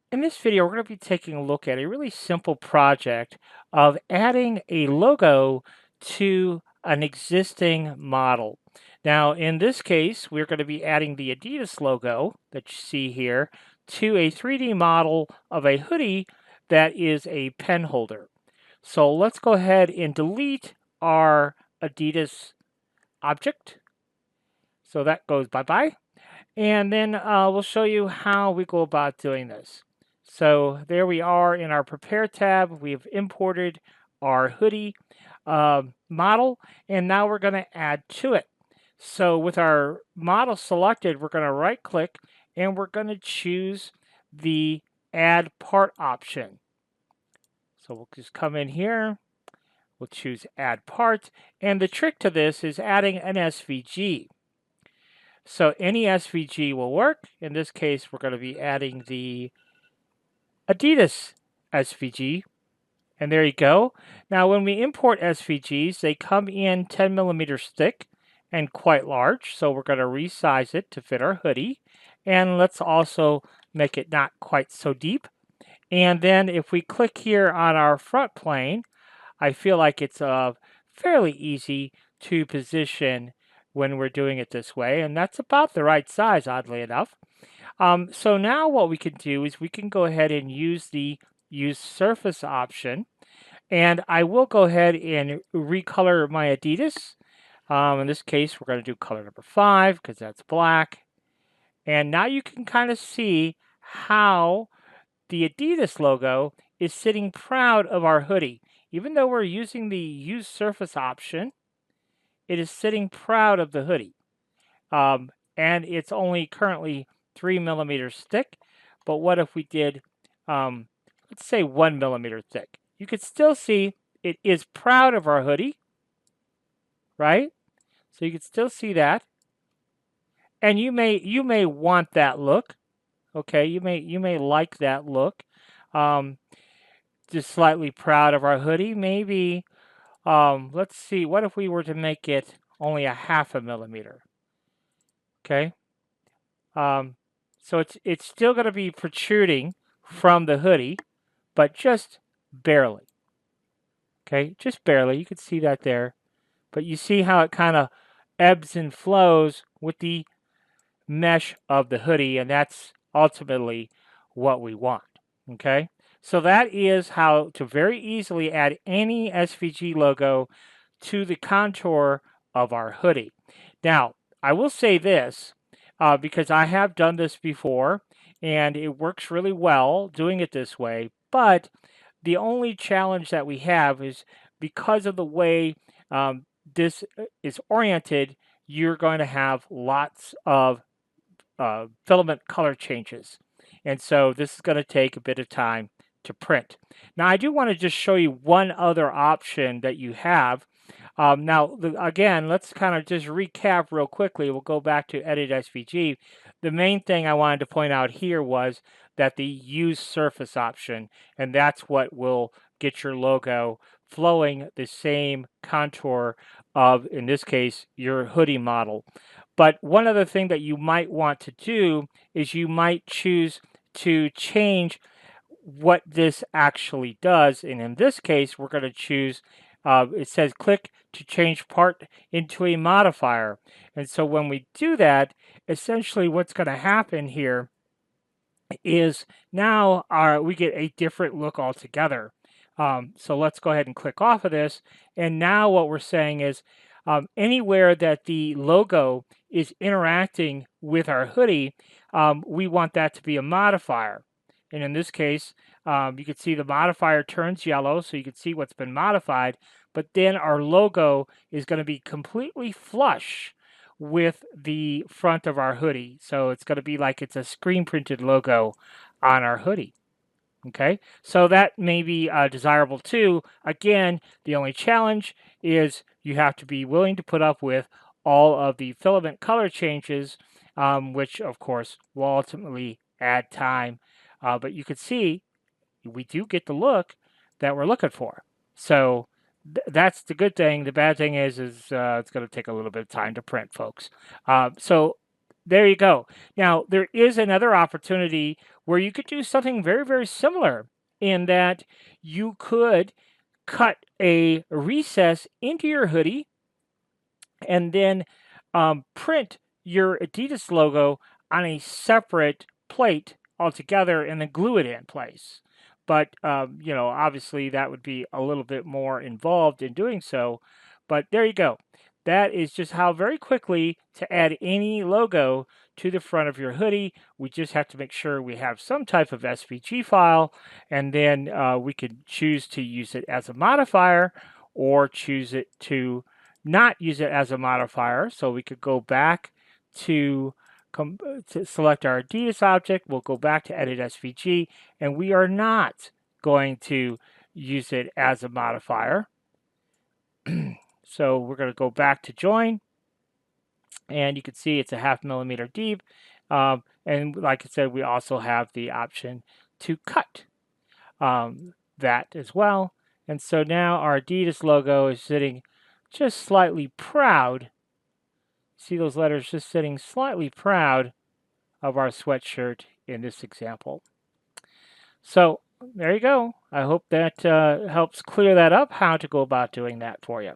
In this video, we're going to be taking a look at a really simple project of adding a logo to an existing model. Now, in this case, we're going to be adding the Adidas logo that you see here to a 3D model of a hoodie that is a pen holder. So let's go ahead and delete our Adidas object. So that goes bye-bye. And then we'll show you how we go about doing this. So there we are in our Prepare tab. We've imported our hoodie model, and now we're going to add to it. So with our model selected, we're going to right click and we're going to choose the Add Part option. So we'll just come in here, we'll choose Add Part, and the trick to this is adding an SVG. So any SVG will work. In this case, we're going to be adding the Adidas SVG. And there you go. Now, when we import SVGs, they come in 10 millimeters thick and quite large. So we're going to resize it to fit our hoodie. And let's also make it not quite so deep. And then if we click here on our front plane, I feel like it's fairly easy to position when we're doing it this way, and that's about the right size, oddly enough. So now what we can do is we can go ahead and use the Use Surface option, and I will go ahead and recolor my Adidas. In this case, we're going to do color number 5 because that's black. And now you can kind of see how the Adidas logo is sitting proud of our hoodie. Even though we're using the Use Surface option, it is sitting proud of the hoodie. And it's only currently 3 millimeters thick. But what if we did, let's say 1 millimeter thick? You could still see it is proud of our hoodie, right? So you could still see that. And you may want that look. Okay, you may like that look. Just slightly proud of our hoodie. Maybe, let's see, what if we were to make it only a 0.5 millimeter? Okay. So it's still going to be protruding from the hoodie, but just barely. Okay, just barely. You can see that there. But you see how it kind of ebbs and flows with the mesh of the hoodie, and that's ultimately what we want. Okay, so that is how to very easily add any SVG logo to the contour of our hoodie. Now, I will say this, because I have done this before, and it works really well doing it this way, but the only challenge that we have is because of the way this is oriented, you're going to have lots of filament color changes. And so this is going to take a bit of time to print. Now, I do want to just show you one other option that you have. Again, let's kind of just recap real quickly. We'll go back to Edit SVG. The main thing I wanted to point out here was that the Use Surface option, and that's what will get your logo flowing the same contour of, in this case, your hoodie model. But one other thing that you might want to do is you might choose to change what this actually does. And in this case, we're going to choose, it says click to change part into a modifier. And so when we do that, essentially what's going to happen here is now we get a different look altogether. So let's go ahead and click off of this. And now what we're saying is anywhere that the logo is interacting with our hoodie, we want that to be a modifier. And in this case, you can see the modifier turns yellow, so you can see what's been modified. But then our logo is going to be completely flush with the front of our hoodie. So it's going to be like it's a screen printed logo on our hoodie. Okay, so that may be desirable too. Again, the only challenge is you have to be willing to put up with all of the filament color changes, which of course will ultimately add time. But you can see we do get the look that we're looking for. So that's the good thing. The bad thing is it's going to take a little bit of time to print, folks. So there you go. Now, there is another opportunity where you could do something very, very similar in that you could cut a recess into your hoodie and then print your Adidas logo on a separate plate altogether and then glue it in place. But, you know, obviously that would be a little bit more involved in doing so. But there you go. That is just how very quickly to add any logo to the front of your hoodie. We just have to make sure we have some type of SVG file, and then we could choose to use it as a modifier or choose it to not use it as a modifier. So we could go back to select our Adidas object. We'll go back to edit SVG, and we are not going to use it as a modifier. So we're going to go back to join, and you can see it's a 0.5 millimeter deep. And like I said, we also have the option to cut that as well. And so now our Adidas logo is sitting just slightly proud. See those letters just sitting slightly proud of our sweatshirt in this example. So there you go. I hope that helps clear that up, how to go about doing that for you.